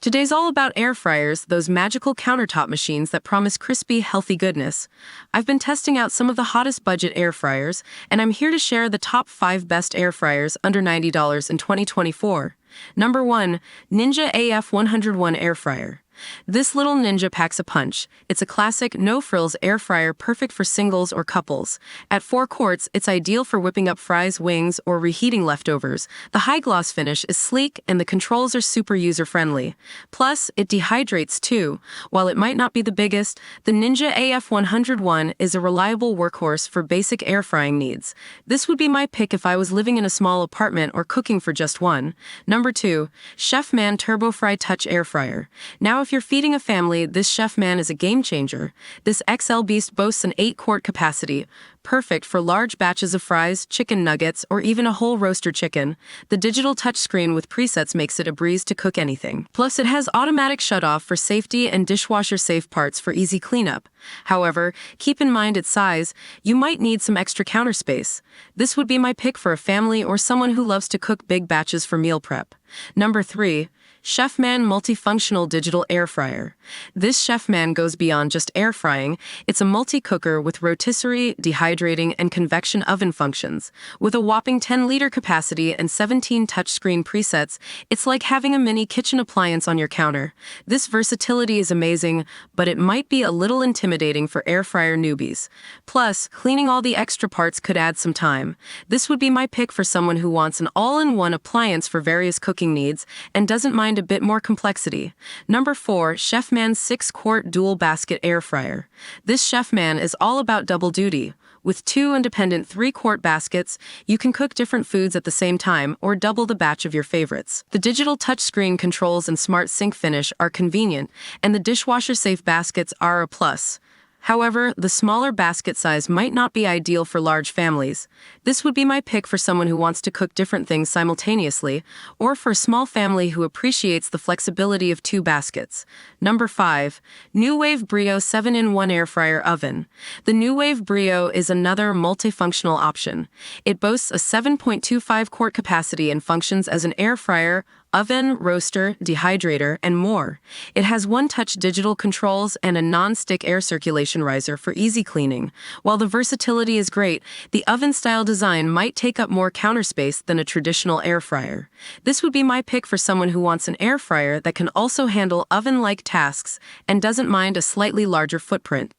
Today's all about air fryers, those magical countertop machines that promise crispy, healthy goodness. I've been testing out some of the hottest budget air fryers, and I'm here to share the top 5 best air fryers under $90 in 2024. Number 1. Ninja AF101 Air Fryer. This little ninja packs a punch. It's a classic, no-frills air fryer perfect for singles or couples. At 4 quarts, it's ideal for whipping up fries, wings, or reheating leftovers. The high-gloss finish is sleek, and the controls are super user-friendly. Plus, it dehydrates too. While it might not be the biggest, the Ninja AF101 is a reliable workhorse for basic air frying needs. This would be my pick if I was living in a small apartment or cooking for just one. Number 2. Chefman TurboFry Touch Air Fryer. Now, if you're feeding a family, this Chefman is a game changer. This XL beast boasts an 8-quart capacity, perfect for large batches of fries, chicken nuggets, or even a whole roaster chicken. The digital touchscreen with presets makes it a breeze to cook anything. Plus, it has automatic shutoff for safety and dishwasher-safe parts for easy cleanup. However, keep in mind its size. You might need some extra counter space. This would be my pick for a family or someone who loves to cook big batches for meal prep. Number 3. Chefman Multifunctional Digital Air Fryer. This Chefman goes beyond just air frying. It's a multi-cooker with rotisserie, dehydrating, and convection oven functions. With a whopping 10-liter capacity and 17 touchscreen presets, it's like having a mini kitchen appliance on your counter. This versatility is amazing, but it might be a little intimidating for air fryer newbies. Plus, cleaning all the extra parts could add some time. This would be my pick for someone who wants an all-in-one appliance for various cooking needs and doesn't mind a bit more complexity. Number 4. Chefman 6-quart Dual Basket Air Fryer. This Chefman is all about double duty. With 2 independent 3-quart baskets, you can cook different foods at the same time or double the batch of your favorites. The digital touchscreen controls and smart sync finish are convenient, and the dishwasher-safe baskets are a plus. However, the smaller basket size might not be ideal for large families. This would be my pick for someone who wants to cook different things simultaneously, or for a small family who appreciates the flexibility of 2 baskets. Number 5. NuWave Brio 7-in-1 Air Fryer Oven. The NuWave Brio is another multifunctional option. It boasts a 7.25-quart capacity and functions as an air fryer, oven, roaster, dehydrator, and more. It has one-touch digital controls and a non-stick air circulation riser for easy cleaning. While the versatility is great, the oven-style design might take up more counter space than a traditional air fryer. This would be my pick for someone who wants an air fryer that can also handle oven-like tasks and doesn't mind a slightly larger footprint.